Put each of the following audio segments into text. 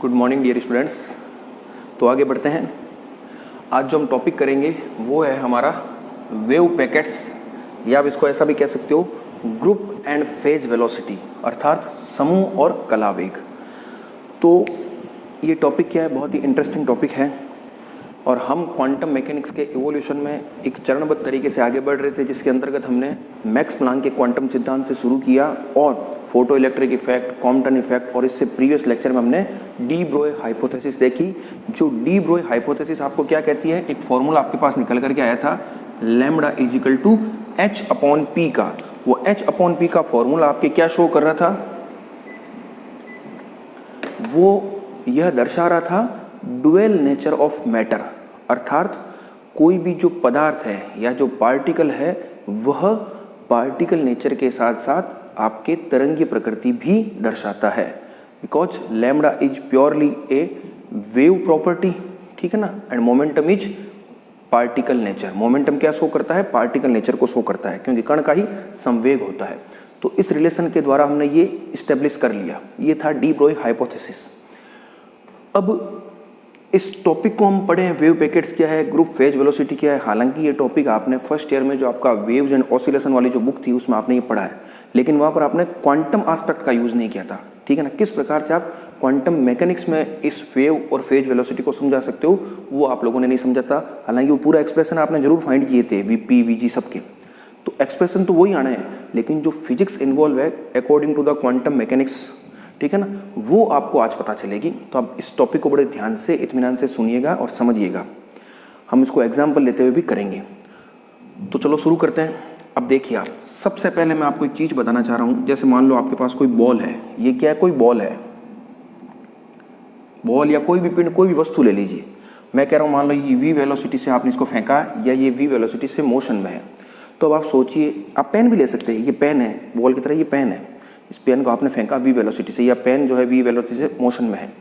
Good morning dear students. तो आगे बढ़ते हैं। आज जो हम टॉपिक करेंगे वो है हमारा वेव पैकेट्स, या आप इसको ऐसा भी कह सकते हो ग्रुप एंड फेज वेलोसिटी, अर्थात समूह और कला वेग। तो ये टॉपिक क्या है, बहुत ही इंटरेस्टिंग टॉपिक है और हम क्वांटम मैकेनिक्स के इवोल्यूशन में एक चरणबद्ध तरीके से आगे बढ़ रहे थे, जिसके अंतर्गत हमने मैक्स प्लांक के क्वांटम सिद्धांत से शुरू किया और photo electric effect, Compton effect और इससे प्रीवियस लेक्चर में हमने डी ब्रोए हाइपोथेसिस देखी। जो डी ब्रोए हाइपोथेसिस आपको क्या कहती है, एक फॉर्मूला आपके पास निकल करके आया था lambda is equal to H upon P का। वो एच अपॉन पी का फॉर्मूला आपके क्या शो कर रहा था, वो यह दर्शा रहा था डुअल नेचर ऑफ मैटर, अर्थात कोई भी जो पदार्थ है या जो पार्टिकल है वह पार्टिकल नेचर के साथ साथ आपके तरंगीय प्रकृति भी दर्शाता है। Because lambda is purely A wave property, ठीक है ना, and momentum is particle nature. Momentum क्या शो करता है, पार्टिकल नेचर को शो करता है, क्योंकि कण का ही संवेग होता है। तो इस रिलेशन के द्वारा हमने ये इस्टेब्लिश कर लिया। ये था डी ब्रोए हाइपोथेसिस। अब इस टॉपिक को हम पढ़े हैं, वेव पैकेट्स क्या है, ग्रुप फेज वेलोसिटी क्या है। हालांकि ये टॉपिक आपने फर्स्ट ईयर में जो आपका वेव्स एंड ऑसिलेशन वाली जो बुक थी उसमें आपने ये पढ़ा है, लेकिन वहाँ पर आपने क्वांटम एस्पेक्ट का यूज़ नहीं किया था, ठीक है ना। किस प्रकार से आप क्वांटम मैकेनिक्स में इस वेव और फेज वेलोसिटी को समझा सकते हो, वो आप लोगों ने नहीं समझा था। हालांकि वो पूरा एक्सप्रेशन आपने जरूर फाइंड किए थे, वीपी वीजी सबके, तो एक्सप्रेशन तो वही आना है, लेकिन जो फिजिक्स इन्वॉल्व है according to the quantum mechanics, ठीक है ना, वो आपको आज पता चलेगी। तो आप इस टॉपिक को बड़े ध्यान से, इत्मीनान से सुनिएगा और समझिएगा। हम इसको एग्जाम्पल लेते हुए भी करेंगे। तो चलो शुरू करते हैं। अब देखिए आप, सबसे पहले मैं आपको एक चीज़ बताना चाह रहा हूँ। जैसे मान लो आपके पास कोई बॉल है, ये क्या है, कोई बॉल है, बॉल या कोई भी पिंड, कोई भी वस्तु ले लीजिए। मैं कह रहा हूँ मान लो ये वी वेलोसिटी से आपने इसको फेंका या ये वी वेलोसिटी से मोशन में है। तो अब आप सोचिए, आप पेन भी ले सकते हैं, ये पेन है बॉल की तरह, ये पेन है, इस पेन को आपने फेंका वी वेलोसिटी से, या पेन जो है वी वेलोसिटी से मोशन में है।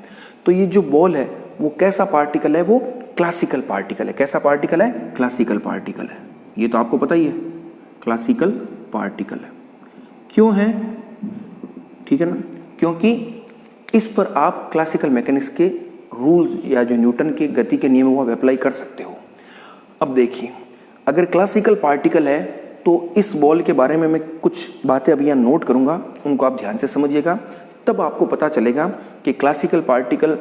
तो ये जो बॉल है वो कैसा पार्टिकल है, वो क्लासिकल पार्टिकल है। कैसा पार्टिकल है, क्लासिकल पार्टिकल है। ये तो आपको पता ही है, क्लासिकल पार्टिकल है। क्यों है, ठीक है ना, क्योंकि इस पर आप क्लासिकल मैकेनिक्स के रूल्स या जो न्यूटन के गति के नियम वो आप अप्लाई कर सकते हो। अब देखिए, अगर क्लासिकल पार्टिकल है तो इस बॉल के बारे में मैं कुछ बातें अभी यहाँ नोट करूँगा, उनको आप ध्यान से समझिएगा, तब आपको पता चलेगा कि क्लासिकल पार्टिकल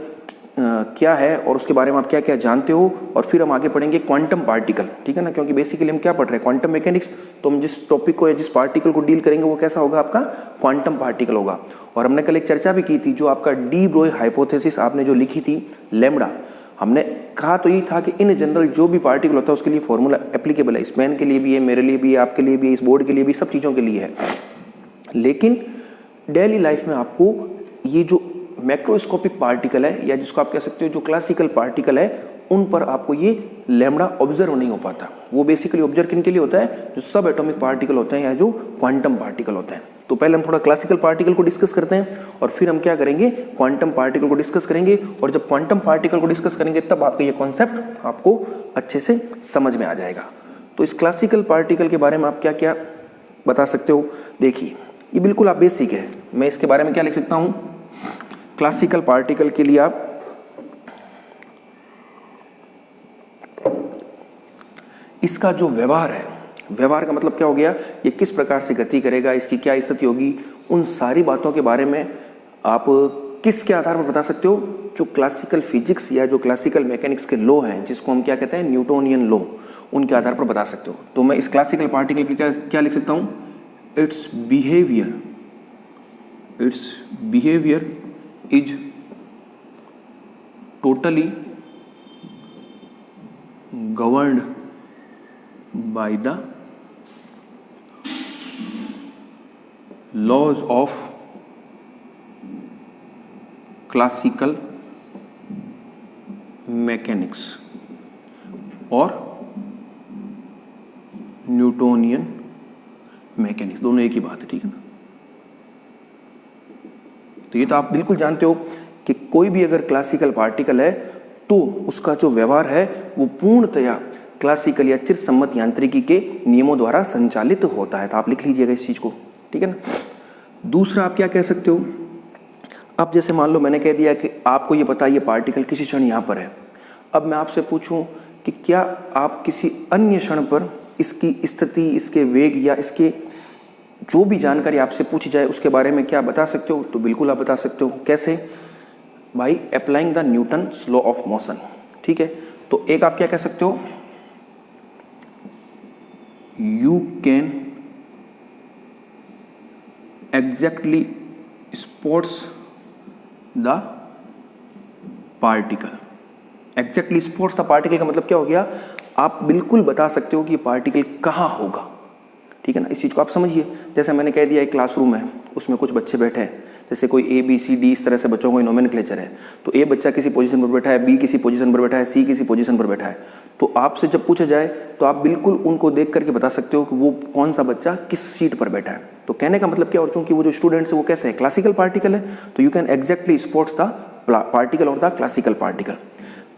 क्या है और उसके बारे में आप क्या क्या जानते हो। और फिर हम आगे पढ़ेंगे क्वांटम पार्टिकल, ठीक है ना, क्योंकि बेसिकली हम क्या पढ़ रहे हैं, क्वांटम मैकेनिक्स। तो हम जिस टॉपिक को या जिस पार्टिकल को डील करेंगे वो कैसा होगा, आपका क्वांटम पार्टिकल होगा। और हमने कल एक चर्चा भी की थी, जो आपका डी ब्रोए हाइपोथेसिस आपने जो लिखी थी लैम्बडा, हमने कहा तो यही था कि इन जनरल जो भी पार्टिकल होता है उसके लिए फॉर्मूला एप्लीकेबल है। इस पेन के लिए भी है, मेरे लिए भी है, आपके लिए भी है, इस बोर्ड के लिए भी, सब चीज़ों के लिए है। लेकिन डेली लाइफ में आपको ये जो मैक्रोस्कोपिक पार्टिकल है, या जिसको आप कह सकते हो जो क्लासिकल पार्टिकल है, उन पर आपको ये लैम्बडा ऑब्जर्व नहीं हो पाता। वो बेसिकली ऑब्जर्व किन के लिए होता है, जो सब एटॉमिक पार्टिकल होते हैं या जो क्वांटम पार्टिकल होते हैं। तो पहले हम थोड़ा क्लासिकल पार्टिकल को डिस्कस करते हैं और फिर हम क्या करेंगे, क्वांटम पार्टिकल को डिस्कस करेंगे। और जब क्वांटम पार्टिकल को डिस्कस करेंगे तब आपका ये कॉन्सेप्ट आपको अच्छे से समझ में आ जाएगा। तो इस क्लासिकल पार्टिकल के बारे में आप क्या क्या बता सकते हो, देखिए ये बिल्कुल आप बेसिक है। मैं इसके बारे में क्या लिख सकता हूँ, क्लासिकल पार्टिकल के लिए आप इसका जो व्यवहार है, व्यवहार का मतलब क्या हो गया, ये किस प्रकार से गति करेगा, इसकी क्या स्थिति होगी, उन सारी बातों के बारे में आप किसके आधार पर बता सकते हो, जो क्लासिकल फिजिक्स या जो क्लासिकल मैकेनिक्स के लॉ हैं, जिसको हम क्या कहते हैं न्यूटोनियन लॉ, उनके आधार पर बता सकते हो। तो मैं इस क्लासिकल पार्टिकल के लिए क्या लिख सकता हूँ, it's behaviour is totally governed by the laws of classical mechanics और न्यूटोनियन मैकेनिक्स, दोनों एक ही बात है, ठीक है ना। तो ये तो आप बिल्कुल जानते हो कि कोई भी अगर क्लासिकल पार्टिकल है तो उसका जो व्यवहार है वो पूर्णतया क्लासिकल या चिरसम्मत यांत्रिकी के नियमों द्वारा संचालित होता है। तो आप लिख लीजिएगा इस चीज को, ठीक है ना। दूसरा आप क्या कह सकते हो, अब जैसे मान लो मैंने कह दिया कि आपको ये पता है ये पार्टिकल किसी क्षण यहाँ पर है। अब मैं आपसे पूछूं कि क्या आप किसी अन्य क्षण पर इसकी स्थिति, इसके वेग या इसके जो भी जानकारी आपसे पूछी जाए उसके बारे में क्या बता सकते हो? तो बिल्कुल आप बता सकते हो। कैसे? By applying the Newton's law of motion. ठीक है, तो एक आप क्या कह सकते हो, you can exactly spots the particle. Exactly spots the particle का मतलब क्या हो गया, आप बिल्कुल बता सकते हो कि ये पार्टिकल कहाँ होगा। ठीक है ना, इस चीज़ को आप समझिए। जैसे मैंने कह दिया एक क्लासरूम है, उसमें कुछ बच्चे बैठे हैं, जैसे कोई ए बी सी डी इस तरह से बच्चों का नोमेनक्लेचर है। तो ए बच्चा किसी पोजीशन पर बैठा है, बी किसी पोजीशन पर बैठा है, सी किसी पोजीशन पर बैठा है। तो आपसे जब पूछा जाए तो आप बिल्कुल उनको देख करके बता सकते हो कि वो कौन सा बच्चा किस सीट पर बैठा है। तो कहने का मतलब क्या, और चूंकि वो जो स्टूडेंट्स है वो कैसे है, क्लासिकल पार्टिकल है, तो you can exactly spots the particle और द क्लासिकल पार्टिकल।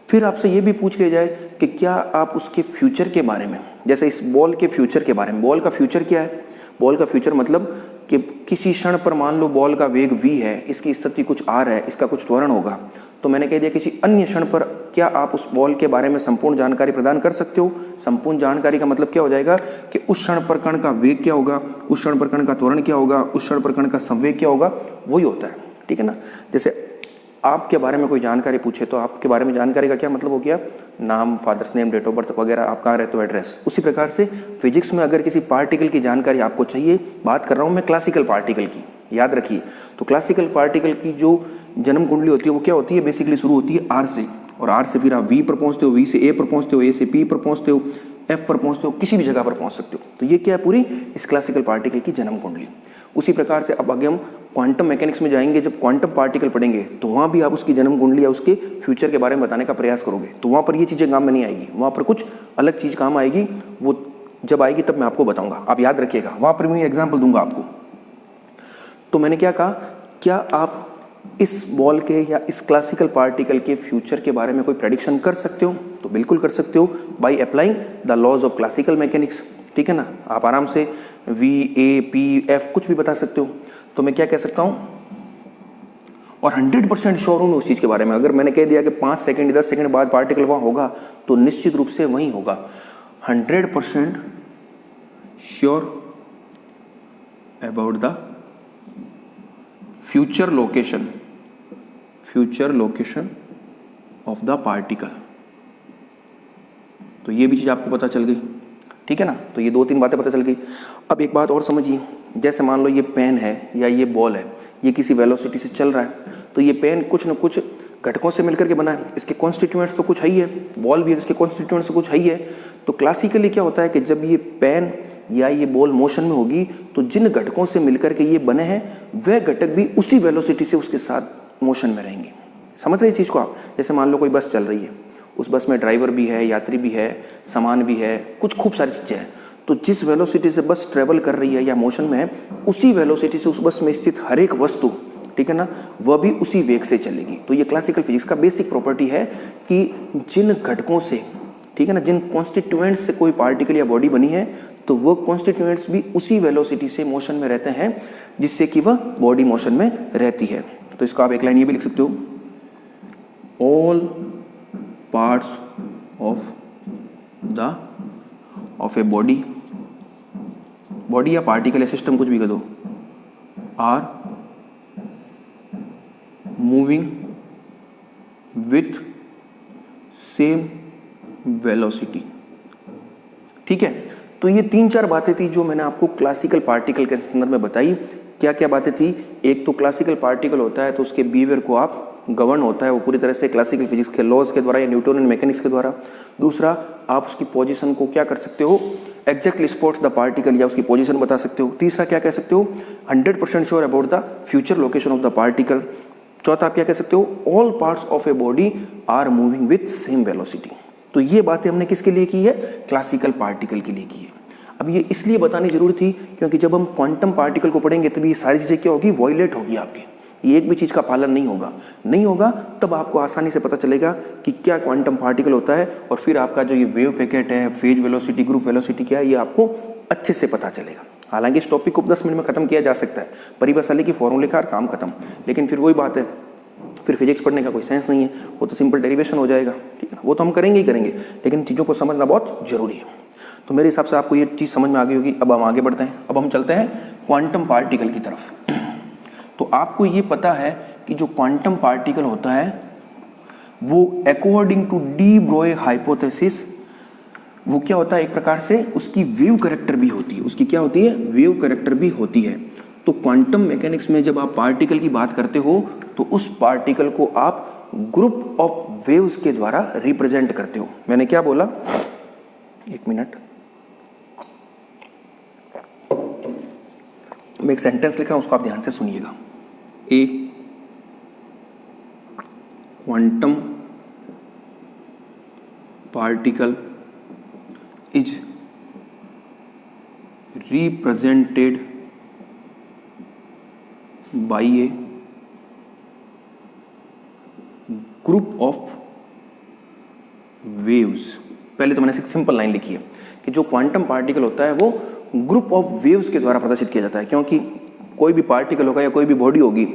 फिर आपसे ये भी पूछ लिया जाए कि क्या आप उसके फ्यूचर के बारे में, जैसे इस बॉल के फ्यूचर के बारे में, बॉल का फ्यूचर क्या है, बॉल का फ्यूचर मतलब कि किसी क्षण पर मान लो बॉल का वेग v है, इसकी स्थिति कुछ r है, इसका कुछ त्वरण होगा। तो मैंने कह दिया किसी अन्य क्षण पर क्या आप उस बॉल के बारे में संपूर्ण जानकारी प्रदान कर सकते हो। संपूर्ण जानकारी का मतलब क्या हो जाएगा कि उस क्षण पर कण का वेग क्या होगा, उस क्षण पर कण का त्वरण क्या होगा, उस क्षण पर कण का संवेग क्या होगा, वही होता है। ठीक है ना, जैसे आपके बारे में कोई जानकारी पूछे तो आपके बारे में जानकारी का क्या मतलब हो गया, नाम, father's name, date of birth वगैरह, आप कहाँ रहते हो, एड्रेस। उसी प्रकार से फिजिक्स में अगर किसी पार्टिकल की जानकारी आपको चाहिए, बात कर रहा हूँ मैं क्लासिकल पार्टिकल की, याद रखिए। तो क्लासिकल पार्टिकल की जो जन्म कुंडली होती है वो क्या होती है, बेसिकली शुरू होती है आर से, और आर से फिर आप वी पर पहुँचते हो, वी से ए पर पहुँचते हो, ए से पी पर पहुँचते हो, एफ पर पहुँचते हो, किसी भी जगह पर पहुँच सकते हो। तो ये क्या है, पूरी इस क्लासिकल पार्टिकल की जन्म कुंडली। उसी प्रकार से अब आगे हम क्वांटम मैकेनिक्स में जाएंगे, जब क्वांटम पार्टिकल पढ़ेंगे तो वहाँ भी आप उसकी जन्म कुंडली या उसके फ्यूचर के बारे में बताने का प्रयास करोगे। तो वहाँ पर ये चीज़ें काम में नहीं आएगी, वहाँ पर कुछ अलग चीज़ काम आएगी, वो जब आएगी तब मैं आपको बताऊंगा, आप याद रखिएगा। वहाँ पर मैं एग्जाम्पल दूंगा आपको। तो मैंने क्या कहा, क्या आप इस बॉल के या इस क्लासिकल पार्टिकल के फ्यूचर के बारे में कोई प्रेडिक्शन कर सकते हो? तो बिल्कुल कर सकते हो, by applying the laws of classical mechanics. ठीक है ना, आप आराम से V, A, P, F कुछ भी बता सकते हो। तो मैं क्या कह सकता हूँ, और 100% श्योर हूँ मैं उस चीज़ के बारे में। अगर मैंने कह दिया कि 5 सेकंड 10 सेकंड बाद पार्टिकल वहाँ होगा तो निश्चित रूप से वहीं होगा। 100% sure about the future location of the particle. तो ये भी चीज़ आपको पता चल गई। ठीक है ना, तो ये 2-3 बातें पता चल गई। अब एक बात और समझिए, जैसे मान लो ये पेन है या ये बॉल है, ये किसी वेलोसिटी से चल रहा है, तो ये पेन कुछ न कुछ घटकों से मिलकर के बना है, इसके कॉन्स्टिट्यूएंट्स तो कुछ है ही है, बॉल भी है इसके कॉन्स्टिट्यूएंट्स तो कुछ है ही है। तो क्लासिकली क्या होता है कि जब ये पेन या ये बॉल मोशन में होगी तो जिन घटकों से मिलकर के ये बने हैं वह घटक भी उसी वेलोसिटी से उसके साथ मोशन में रहेंगे। समझ रहे इस चीज़ को आप? जैसे मान लो कोई बस चल रही है, उस बस में ड्राइवर भी है, यात्री भी है, सामान भी है, कुछ खूब सारी चीज़ें हैं। तो जिस वेलोसिटी से बस ट्रेवल कर रही है या मोशन में है, उसी वेलोसिटी से उस बस में स्थित हर एक वस्तु, ठीक है ना, वह भी उसी वेग से चलेगी। तो ये क्लासिकल फिजिक्स का बेसिक प्रॉपर्टी है कि जिन घटकों से, ठीक है ना, जिन कॉन्स्टिट्यूएंट्स से कोई पार्टिकल या बॉडी बनी है तो वो कॉन्स्टिट्यूएंट्स भी उसी वेलोसिटी से मोशन में रहते हैं जिससे कि वह बॉडी मोशन में रहती है। तो इसका आप एक लाइन ये भी लिख सकते हो, all parts of a body या पार्टिकल या सिस्टम, कुछ भी कर दो, are moving with same velocity. ठीक है, तो ये 3-4 बातें थी जो मैंने आपको क्लासिकल पार्टिकल के संदर्भ में बताई। क्या क्या बातें थी? एक तो क्लासिकल पार्टिकल होता है तो उसके बिहेवियर को आप गवर्न होता है वो पूरी तरह से क्लासिकल फिजिक्स के लॉज के द्वारा या न्यूटोनियन मैकेनिक्स के द्वारा। दूसरा, आप उसकी पोजीशन को क्या कर सकते हो, एग्जैक्टली स्पॉट्स द पार्टिकल या उसकी पोजीशन बता सकते हो। तीसरा क्या कह सकते हो, 100% sure about the future location of the particle. चौथा आप क्या कह सकते हो, all parts of a body are moving with same velocity. तो ये बातें हमने किसके लिए की है, क्लासिकल पार्टिकल के लिए की है। अब ये इसलिए बतानी जरूरी थी क्योंकि जब हम क्वांटम पार्टिकल को पढ़ेंगे तब ये सारी चीज़ें क्या होगी, वॉयलेट होगी आपकी, ये एक भी चीज़ का पालन नहीं होगा तब आपको आसानी से पता चलेगा कि क्या क्वांटम पार्टिकल होता है, और फिर आपका जो ये वेव पैकेट है, फेज वेलोसिटी, ग्रुप वेलोसिटी क्या है, ये आपको अच्छे से पता चलेगा। हालांकि इस टॉपिक को 10 मिनट में खत्म किया जा सकता है, परिभाषा लिखी, फॉर्मूले लिखा और काम खत्म, लेकिन फिर वही बात है, फिर फिजिक्स पढ़ने का कोई सेंस नहीं है, वो तो सिंपल डेरिवेशन हो जाएगा, ठीक है ना, वो तो हम करेंगे ही करेंगे, लेकिन चीज़ों को समझना बहुत जरूरी है। तो मेरे हिसाब से आपको ये चीज़ समझ में आ गई होगी। अब हम आगे बढ़ते हैं, अब हम चलते हैं क्वांटम पार्टिकल की तरफ। तो आपको ये पता है कि जो क्वांटम पार्टिकल होता है वो according to D Broglie hypothesis वो क्या होता है, एक प्रकार से उसकी वेव कैरेक्टर भी होती है, उसकी क्या होती है, वेव कैरेक्टर भी होती है। तो क्वांटम मैकेनिक्स में जब आप पार्टिकल की बात करते हो तो उस पार्टिकल को आप ग्रुप ऑफ वेव्स के द्वारा रिप्रेजेंट करते हो। मैंने क्या बोला, एक मिनट, मैं एक सेंटेंस लिख रहा हूं, उसको आप ध्यान से सुनिएगा। ए quantum particle is represented by a group of waves. पहले तो मैंने एक सिंपल लाइन लिखी है कि जो क्वांटम पार्टिकल होता है वो ग्रुप ऑफ वेव्स के द्वारा प्रदर्शित किया जाता है, क्योंकि कोई भी पार्टिकल होगा या कोई भी बॉडी होगी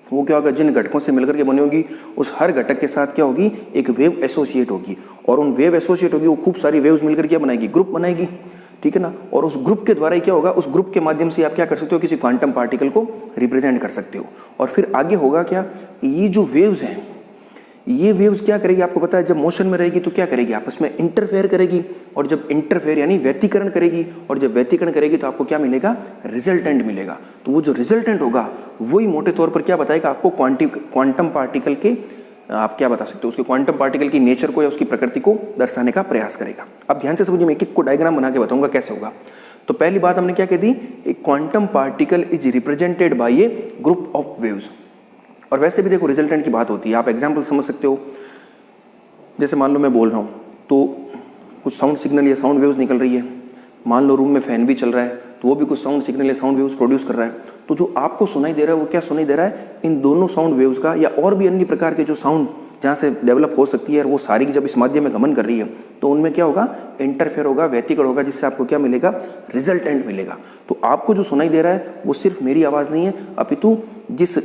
वो क्या होगा, जिन घटकों से मिलकर के बनी होगी उस हर घटक के साथ क्या होगी, एक वेव एसोसिएट होगी, और उन वेव एसोसिएट होगी वो खूब सारी वेव्स मिलकर क्या बनाएगी, ग्रुप बनाएगी, ठीक है ना। और उस ग्रुप के द्वारा ही क्या होगा, उस ग्रुप के माध्यम से आप क्या कर सकते हो, किसी क्वांटम पार्टिकल को रिप्रेजेंट कर सकते हो। और फिर आगे होगा क्या, ये जो वेव्स हैं ये वेव्स क्या करेगी, आपको पता है जब मोशन में रहेगी तो क्या करेगी, आपस में इंटरफेयर करेगी, और जब इंटरफेयर यानी व्यतिकरण करेगी, और जब व्यतिकरण करेगी तो आपको क्या मिलेगा, रिजल्टेंट मिलेगा। तो वो जो रिजल्टेंट होगा वही मोटे तौर पर क्या बताएगा आपको, क्वांटम पार्टिकल के आप क्या बता सकते हो, उसके क्वांटम पार्टिकल की नेचर को या उसकी प्रकृति को दर्शाने का प्रयास करेगा। अब ध्यान से समझिए, मैं एक को डायग्राम बना के बताऊंगा कैसे होगा। तो पहली बात हमने क्या कह दी, एक quantum particle is represented by a group of waves. और वैसे भी देखो रिजल्टेंट की बात होती है, आप एग्जाम्पल समझ सकते हो, जैसे मान लो मैं बोल रहा हूँ तो कुछ साउंड सिग्नल या साउंड वेव्स निकल रही है, मान लो रूम में फैन भी चल रहा है तो वो भी कुछ साउंड सिग्नल या साउंड वेव्स प्रोड्यूस कर रहा है। तो जो आपको सुनाई दे रहा है वो क्या सुनाई दे रहा है, इन दोनों साउंड वेव्स का या और भी अन्य प्रकार के जो साउंड जहाँ से डेवलप हो सकती है, और वो सारी की जब इस माध्यम में गमन कर रही है तो उनमें क्या होगा, इंटरफेयर होगा, व्यतिकरण होगा, जिससे आपको क्या मिलेगा, रिजल्टेंट मिलेगा। तो आपको जो सुनाई दे रहा है वो सिर्फ मेरी आवाज़ नहीं है, अपितु जिस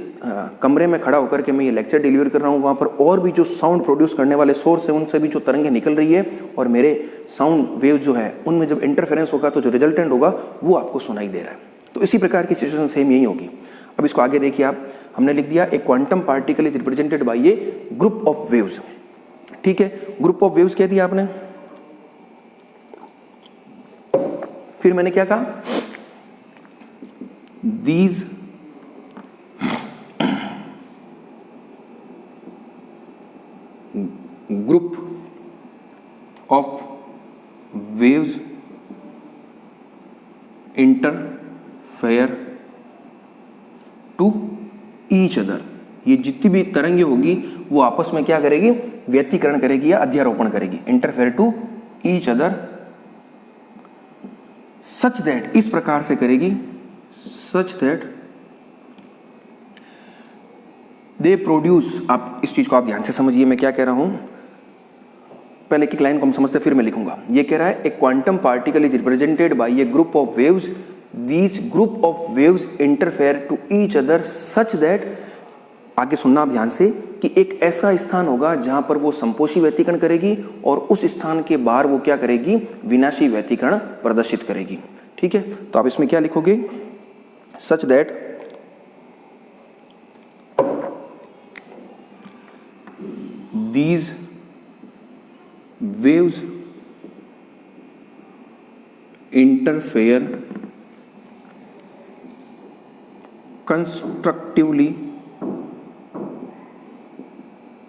कमरे में खड़ा होकर के मैं ये लेक्चर डिलीवर कर रहा हूँ वहाँ पर और भी जो साउंड प्रोड्यूस करने वाले सोर्स है उनसे भी जो तरंगें निकल रही है, और मेरे साउंड वेव जो है उनमें जब इंटरफेरेंस होगा तो जो रिजल्टेंट होगा वो आपको सुनाई दे रहा है। तो इसी प्रकार की सिचुएशन सेम यही होगी। अब इसको आगे देखिए आप, हमने लिख दिया एक quantum particle is represented by a group of waves, ठीक है, ग्रुप ऑफ वेव्स कह दिया आपने। फिर मैंने क्या कहा, these group of waves interfere to each other. ये जितनी भी तरंगे होगी वो आपस में क्या करेगी, व्यतिकरण करेगी या अध्यारोपण करेगी, interfere to each other such that, इस प्रकार से करेगी, सच दैट दे प्रोड्यूस। आप इस चीज को आप ध्यान से समझिए मैं क्या कह रहा हूं, पहले एक लाइन को हम समझते फिर मैं लिखूंगा। ये कह रहा है a quantum particle is represented by a group of waves, these group of waves interfere to each other such that, आगे सुनना आप ध्यान से, कि एक ऐसा स्थान होगा जहां पर वो संपोषी व्यतिकरण करेगी और उस स्थान के बाहर वो क्या करेगी, विनाशी व्यतिकरण प्रदर्शित करेगी, ठीक है। तो आप इसमें क्या लिखोगे, such that these waves interfere constructively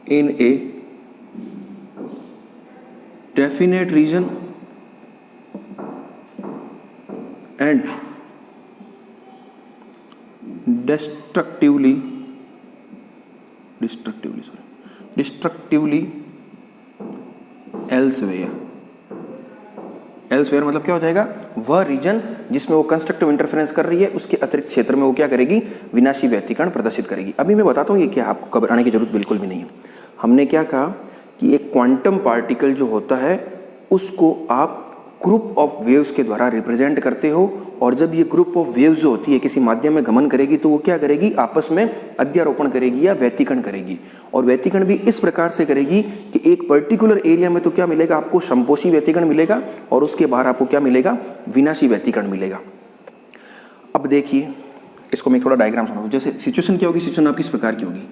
in a definite region and destructively elsewhere। Elsewhere मतलब क्या हो जाएगा, वह रीजन जिसमें वो कंस्ट्रक्टिव इंटरफेरेंस कर रही है उसके अतिरिक्त क्षेत्र में वो क्या करेगी, विनाशी व्यतिकरण प्रदर्शित करेगी। अभी मैं बताता हूँ ये क्या, आपको घबराने की जरूरत बिल्कुल भी नहीं है। हमने क्या कहा कि एक क्वांटम पार्टिकल जो होता है उसको आप ग्रुप ऑफ वेव्स के द्वारा रिप्रेजेंट करते हो। और जब ये ग्रुप ऑफ वेव्स जो होती है किसी माध्यम में गमन करेगी तो वो क्या करेगी, आपस में अध्यारोपण करेगी या व्यतिकरण करेगी। और व्यतिकरण भी इस प्रकार से करेगी कि एक पर्टिकुलर एरिया में तो क्या मिलेगा, आपको संपोषी व्यतिकरण मिलेगा और उसके बाहर आपको क्या मिलेगा, विनाशी व्यतिकरण मिलेगा। अब देखिए इसको मैं थोड़ा डायग्राम समझाऊं। जैसे सिचुएशन क्या होगी, सिचुएशन आपकी इस प्रकार की होगी।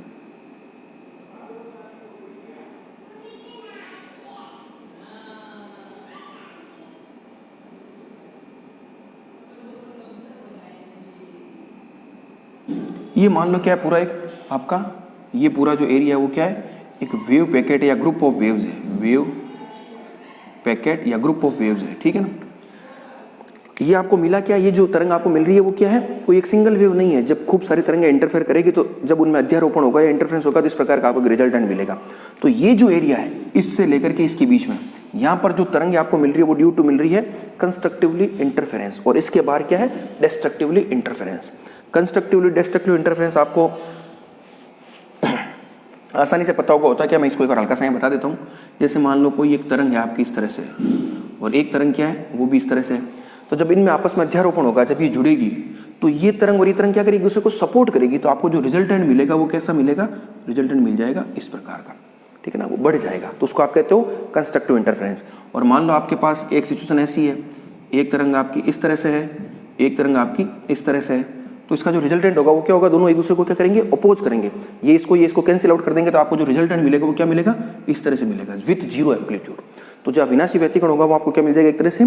ये मान लो क्या है, पूरा एक आपका ये पूरा जो एरिया है वो क्या है, एक वेव पैकेट या ग्रुप ऑफ वेव्स है, वेव पैकेट या ग्रुप ऑफ वेव्स है, ठीक है ना। ये आपको मिला क्या, ये जो तरंग आपको मिल रही है वो क्या है, कोई एक सिंगल वेव नहीं है। जब खूब सारी तरंगें इंटरफेयर करेगी तो जब उनमें अध्यारोपण होगा या इंटरफेरेंस होगा तो इस प्रकार का आपको रिजल्टेंट मिलेगा। तो ये जो एरिया है इससे लेकर के इसके बीच में यहाँ पर जो तरंग आपको मिल रही है वो ड्यू टू मिल रही है कंस्ट्रक्टिवली इंटरफेरेंस, और इसके बाहर क्या है, destructively interference. Constructively destructive interference आपको आसानी से पता होता क्या, मैं इसको एक और हल्का सा बता देता हूँ। जैसे मान लो कोई एक तरंग है आपकी इस तरह से और एक तरंग क्या है वो भी इस तरह से, तो जब इनमें आपस में अध्यारोपण होगा, जब ये जुड़ेगी तो ये तरंग और ये तरंग क्या करेगी, दूसरे को सपोर्ट करेगी। तो आपको जो रिजल्टेंट मिलेगा वो कैसा मिलेगा, रिजल्टेंट मिल जाएगा इस प्रकार का, ठीक है ना, वो बढ़ जाएगा। तो उसको आप कहते हो कंस्ट्रक्टिव इंटरफेरेंस। और मान लो आपके पास एक सिचुएशन ऐसी है, एक तरंग आपकी इस तरह से है, एक तरंग आपकी इस तरह से है, तो इसका जो रिजल्टेंट होगा वो क्या होगा, दोनों एक दूसरे को क्या करेंगे, अपोज करेंगे। ये इसको कैंसिल आउट कर देंगे तो आपको जो रिजल्टेंट मिलेगा वो क्या मिलेगा, इस तरह से मिलेगा, विथ जीरो एम्पलीट्यूड। तो जो विनाशी व्यतिकरण होगा वो आपको क्या मिल जाएगा, एक तरह से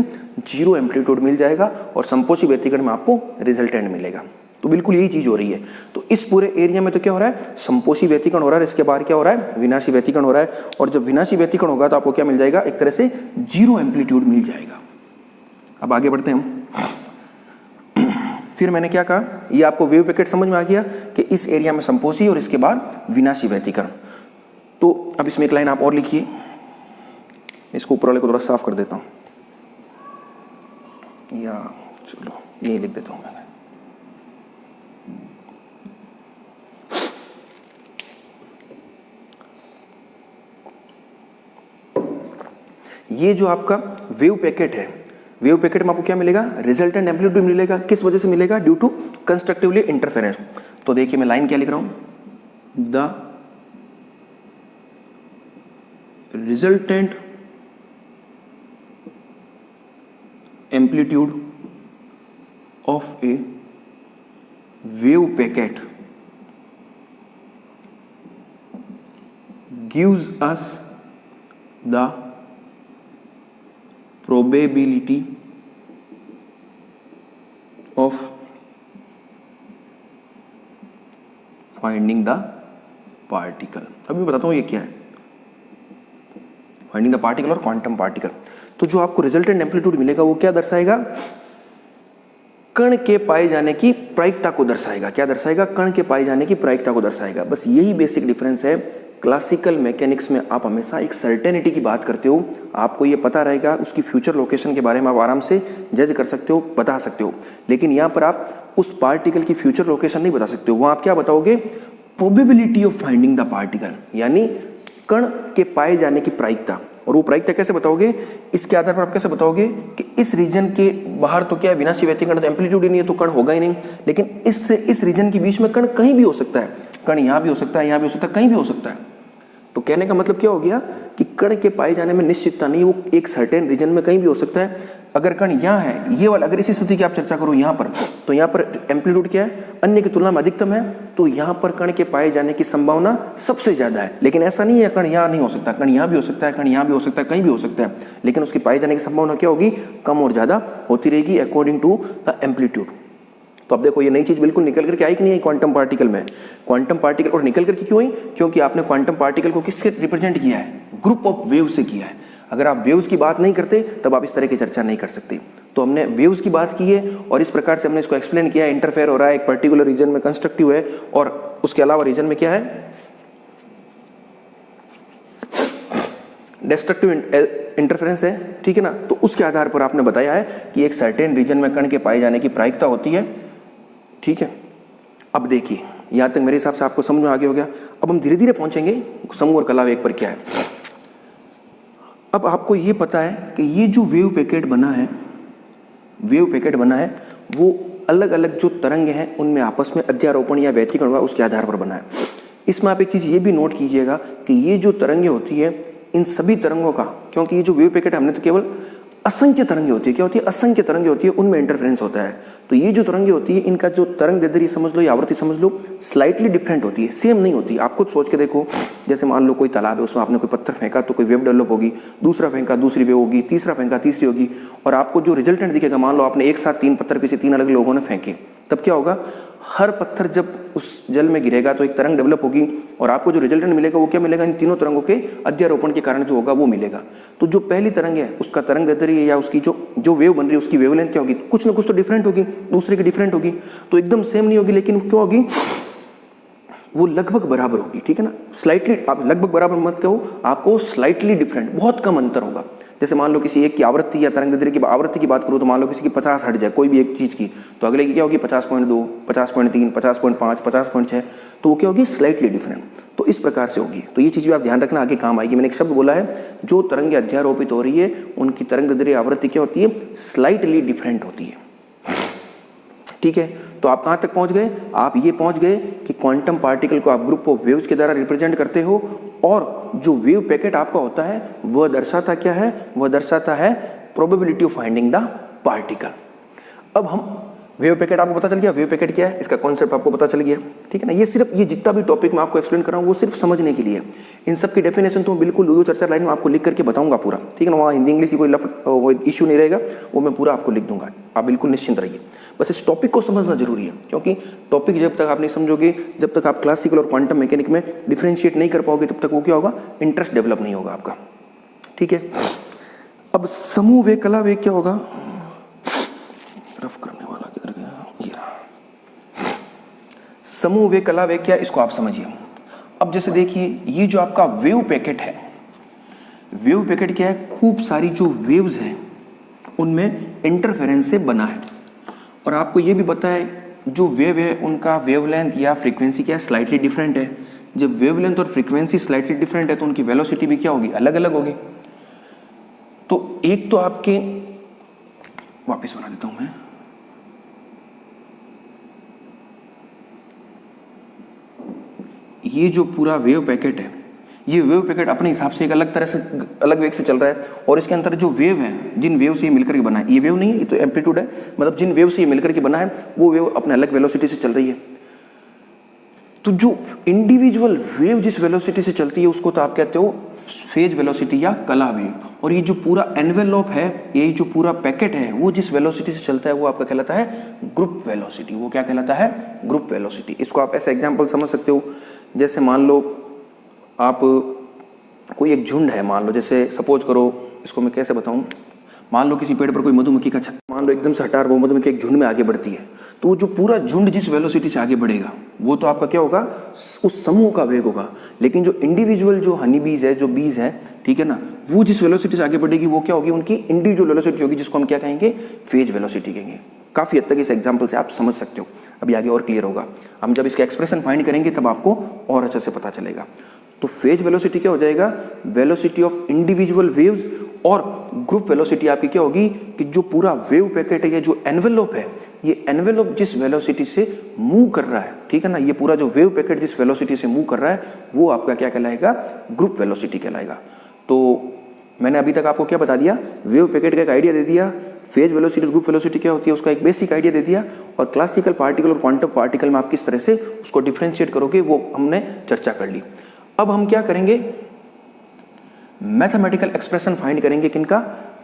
जीरो एम्पलीट्यूड मिल जाएगा, और संपोषी व्यतिकरण में आपको रिजल्टेंट मिलेगा। तो बिल्कुल यही चीज हो रही है। तो इस पूरे एरिया में तो क्या हो रहा है, संपोषी व्यतिकरण हो रहा है, इसके बाहर क्या हो रहा है, विनाशी व्यतिकरण हो रहा है। और जब विनाशी व्यतिकरण होगा तो आपको क्या मिल जाएगा, एक तरह से जीरो एम्पलीट्यूड मिल जाएगा। अब आगे बढ़ते हैं हम। फिर मैंने क्या कहा, ये आपको वेव पैकेट समझ में आ गया कि इस एरिया में संपोषी और इसके बाद विनाशी व्यतिकरण। तो अब इसमें एक लाइन आप और लिखिए, इसको ऊपर वाले को थोड़ा साफ कर देता हूं, या चलो यही लिख देता हूं मैंने। ये जो आपका वेव पैकेट है, वेव पैकेट में आपको क्या मिलेगा, रिजल्टेंट एम्पलीट्यूड मिलेगा। किस वजह से मिलेगा, ड्यू टू कंस्ट्रक्टिवली इंटरफेरेंस। तो देखिए मैं लाइन क्या लिख रहा हूं, the resultant amplitude of A wave packet gives us the probability of finding the particle। अब मैं बताता हूं ये क्या है, फाइंडिंग द पार्टिकल और क्वांटम पार्टिकल। तो जो आपको रिजल्टेंट एम्पलीट्यूड मिलेगा वो क्या दर्शाएगा, कण के पाए जाने की प्रायिकता को दर्शाएगा। क्या दर्शाएगा, कण के पाए जाने की प्रायिकता को दर्शाएगा। बस यही बेसिक डिफरेंस है। क्लासिकल मैकेनिक्स में आप हमेशा एक सर्टेनिटी की बात करते हो, आपको ये पता रहेगा, उसकी फ्यूचर लोकेशन के बारे में आप आराम से जज कर सकते हो, बता सकते हो। लेकिन यहाँ पर आप उस पार्टिकल की फ्यूचर लोकेशन नहीं बता सकते हो। वहाँ आप क्या बताओगे, probability of finding the particle, यानी कण के पाए जाने की प्रायिकता। और वो प्रायिकता कैसे बताओगे, इसके आधार पर आप कैसे बताओगे कि इस रीजन के बाहर तो क्या है, विनाशी व्यतिकरण, तो एम्पलीट्यूड ही नहीं है तो कण होगा ही नहीं। लेकिन इससे इस रीजन के बीच में कण कहीं भी हो सकता है, कण यहाँ भी हो सकता है, यहाँ भी हो सकता है, कहीं भी हो सकता है। तो कहने का मतलब क्या हो गया कि कण के पाए जाने में निश्चितता नहीं, वो एक सर्टेन रीजन में कहीं भी हो सकता है। अगर कण यहाँ है, ये वाला, अगर इसी स्थिति की आप चर्चा करो यहाँ पर, तो यहाँ पर एम्पलीट्यूड क्या है, अन्य की तुलना में अधिकतम है, तो यहाँ पर कण के पाए जाने की संभावना सबसे ज्यादा है। लेकिन ऐसा नहीं है कण यहाँ नहीं हो सकता, कण यहाँ भी हो सकता है, कण यहाँ भी हो सकता है, कहीं भी हो सकता है, लेकिन उसकी पाए जाने की संभावना क्या होगी, कम और ज्यादा होती रहेगी अकॉर्डिंग टू द एम्पलीट्यूड। तो अब देखो ये नई चीज बिल्कुल निकल करके आई कि नहीं आई क्वांटम पार्टिकल में। क्वांटम पार्टिकल और निकल करके क्यों आई, क्योंकि आपने क्वांटम पार्टिकल को किससे रिप्रेजेंट किया है, ग्रुप ऑफ वेव से किया है। अगर आप वेव्स की बात नहीं करते तब आप इस तरह की चर्चा नहीं कर सकते। तो हमने वेव्स की बात की है और इस प्रकार से हमने इसको एक्सप्लेन किया है। इंटरफेयर हो रहा है एक पर्टिकुलर रीजन में, कंस्ट्रक्टिव है, और उसके अलावा रीजन में क्या है, डिस्ट्रक्टिव इंटरफेरेंस है, ठीक है ना। तो उसके आधार पर आपने बताया है कि एक सर्टेन रीजन में कण के पाए जाने की प्रायिकता होती है, ठीक है। अब देखिए यहां तक मेरे हिसाब से आपको समझ में आगे हो गया। अब हम धीरे धीरे पहुंचेंगे समूह और कला वेग पर क्या है। अब आपको ये पता है कि ये जो वेव पैकेट बना है वो अलग अलग जो तरंग हैं उनमें आपस में अध्यारोपण या व्यतिकरण हुआ उसके आधार पर बना है। इसमें आप एक चीज़ ये भी नोट कीजिएगा कि ये जो तरंगें होती है इन सभी तरंगों का, क्योंकि ये जो वेव पैकेट हमने तो केवल असंख्य तरंगें होती है, क्या होती है, असंख्य तरंगें होती है, उनमें इंटरफेरेंस होता है। तो ये जो तरंगें होती है इनका जो तरंग दैर्ध्य समझ लो या आवृत्ति समझ लो स्लाइटली डिफरेंट होती है, सेम नहीं होती। आप खुद सोच के देखो, जैसे मान लो कोई तालाब है, उसमें आपने कोई पत्थर फेंका तो कोई वेव डेवलप होगी, दूसरा फेंका दूसरी वेव होगी, तीसरा फेंका तीसरी होगी, और आपको जो रिजल्टेंट दिखेगा, मान लो आपने एक साथ 3 पत्थर किसी 3 अलग लोगों ने फेंके, तब क्या होगा, हर पत्थर जब उस जल में गिरेगा तो एक तरंग डेवलप होगी और आपको जो रिजल्टेंट मिलेगा वो क्या मिलेगा, इन तीनों तरंगों के अध्यारोपण के कारण जो होगा वो मिलेगा। तो जो पहली तरंग है उसका तरंग दैर्ध्य या उसकी जो वेव बन रही है उसकी वेवलेंथ क्या होगी, कुछ ना कुछ तो डिफरेंट होगी, दूसरे की डिफरेंट होगी, तो एकदम सेम नहीं होगी, लेकिन क्या होगी, वो लगभग बराबर होगी, ठीक है ना। स्लाइटली, आप लगभग बराबर मत कहो, आपको स्लाइटली डिफरेंट, बहुत कम अंतर होगा। जैसे मान लो किसी एक की आवृत्ति या तरंग दैर्ध्य की आवृत्ति की बात करूँ तो मान लो किसी की 50 हट जाए कोई भी एक चीज़ की, तो अगले की क्या होगी 50.2, 50.3, 50.5, 50.6, तो वो क्या होगी, स्लाइटली डिफरेंट। तो इस प्रकार से होगी। तो ये चीज़ भी आप ध्यान रखना, आगे काम आएगी। मैंने एक शब्द बोला है, जो तरंगें अध्यारोपित हो रही है उनकी तरंग दैर्ध्य आवृत्ति क्या होती है, स्लाइटली डिफरेंट होती है, ठीक है। तो आप कहाँ तक पहुँच गए, आप ये पहुँच गए कि क्वांटम पार्टिकल को आप ग्रुप ऑफ वेव्स के द्वारा रिप्रेजेंट करते हो, और जो वेव पैकेट आपका होता है वह दर्शाता क्या है, वह दर्शाता है probability of finding the particle. अब हम वेव पैकेट, आपको पता चल गया वेव पैकेट क्या है, इसका कॉन्सेप्ट आपको पता चल गया, ठीक है ना। ये सिर्फ ये जितना भी टॉपिक मैं आपको एक्सप्लेन कर रहा हूँ वो सिर्फ समझने के लिए, इन सब की डेफिनेशन तो मैं बिल्कुल लूडो चर्चा लाइन में आपको लिख करके बताऊंगा पूरा, ठीक है ना। वहाँ हिंदी इंग्लिश की कोई इशू नहीं रहेगा, वो मैं पूरा आपको लिख दूंगा, आप बिल्कुल निश्चिंत रहिए। बस इस टॉपिक को समझना जरूरी है, क्योंकि टॉपिक जब तक आप नहीं समझोगे, जब तक आप क्लासिकल और क्वांटम मैकेनिक में डिफ्रेंशिएट नहीं कर पाओगे, तब तक वो क्या होगा, इंटरेस्ट डेवलप नहीं होगा आपका, ठीक है। अब समूह वेग कला वेग क्या होगा, रफ करने वाला किधर गया, समूह वेग कला वेग क्या, इसको आप समझिए। अब जैसे देखिए, ये जो आपका वेव पैकेट है, वेव पैकेट क्या है, खूब सारी जो वेव्स हैं उनमें इंटरफेरेंस से बना है, और आपको ये भी पता है जो वेव है उनका वेवलेंथ या फ्रीक्वेंसी क्या है, स्लाइटली डिफरेंट है। जब वेवलेंथ और फ्रीक्वेंसी स्लाइटली डिफरेंट है तो उनकी वेलोसिटी भी क्या होगी, अलग अलग होगी। तो एक तो आपके, वापस बना देता हूं मैं, ये जो पूरा वेव पैकेट है, ये वेव पैकेट अपने हिसाब से एक अलग तरह से, अलग वेग से चल रहा है, और इसके अंदर जो वेव है, जिन वेव से ये मिलकर के बना है, ये वेव नहीं है, ये तो एम्पलीट्यूड है, मतलब जिन वेव से ये मिलकर के बना है वो वेव अपने अलग वेलोसिटी से चल रही है। तो जो इंडिविजुअल वेव जिस वेलोसिटी से चलती है उसको तो आप कहते हो फेज वेलोसिटी या कला वेग, और ये जो पूरा एनवेलप है, ये जो पूरा पैकेट है, वो जिस वेलोसिटी से चलता है वो आपका कहलाता है ग्रुप वेलोसिटी। वो क्या कहलाता है, ग्रुप वेलोसिटी। इसको आप ऐसा एग्जाम्पल समझ सकते हो, जैसे मान लो आप कोई एक झुंड है, मान लो, जैसे सपोज करो, इसको मैं कैसे बताऊं, मान लो किसी पेड़ पर कोई मधुमक्खी का छत्ता, मान लो एकदम से हटा, वो मधुमक्खी एक झुंड में आगे बढ़ती है, तो वो जो पूरा झुंड जिस वेलोसिटी से आगे बढ़ेगा वो तो आपका क्या होगा, उस समूह का वेग होगा। लेकिन जो इंडिविजुअल जो हनी बीज है, जो बीज है, ठीक है ना, वो जिस वेलोसिटी से आगे बढ़ेगी वो क्या होगी, उनकी इंडिविजुअल वेलोसिटी होगी, जिसको हम क्या कहेंगे, फेज वेलोसिटी कहेंगे। काफी हद तक इस एग्जाम्पल से आप समझ सकते हो, अभी आगे और क्लियर होगा। हम जब इसका एक्सप्रेशन फाइंड करेंगे तब आपको और अच्छे से पता चलेगा। तो फेज वेलोसिटी क्या हो जाएगा, वेलोसिटी ऑफ इंडिविजुअल वेव्स, और ग्रुप वेलोसिटी आपकी क्या होगी कि जो पूरा वेव पैकेट है, ये जो एनवेलप है, ये एनवेलप जिस वेलोसिटी से मूव कर रहा है, ठीक है ना, ये पूरा जो वेव पैकेट जिस वेलोसिटी से मूव कर रहा है वो आपका क्या कहलाएगा, ग्रुप वेलोसिटी कहलाएगा। तो मैंने अभी तक आपको क्या बता दिया, वेव पैकेट का एक आइडिया दे दिया, फेज वेलोसिटी, ग्रुप वेलोसिटी क्या होती है उसका एक बेसिक आइडिया दे दिया, और क्लासिकल पार्टिकल और क्वांटम पार्टिकल में आप किस तरह से उसको डिफरेंशिएट करोगे वो हमने चर्चा कर ली। अब हम क्या करेंगे, मैथमेटिकल एक्सप्रेशन फाइंड करेंगे, किनका,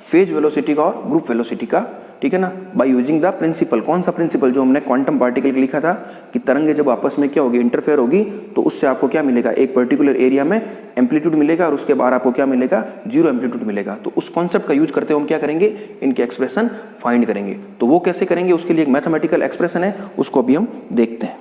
फेज वेलोसिटी का और ग्रुप वेलोसिटी का, ठीक है ना, बाय यूजिंग द प्रिंसिपल। कौन सा प्रिंसिपल, जो हमने क्वांटम पार्टिकल के लिखा था कि तरंगे जब आपस में क्या होगी, इंटरफेयर होगी, तो उससे आपको क्या मिलेगा, एक पर्टिकुलर एरिया में एम्पलीट्यूड मिलेगा और उसके बाद आपको क्या मिलेगा, जीरो एम्पलीट्यूड मिलेगा। तो उस कॉन्सेप्ट का यूज करते हुए हम क्या करेंगे, इनके एक्सप्रेशन फाइंड करेंगे। तो वो कैसे करेंगे, उसके लिए एक मैथमेटिकल एक्सप्रेशन है, उसको अभी हम देखते हैं।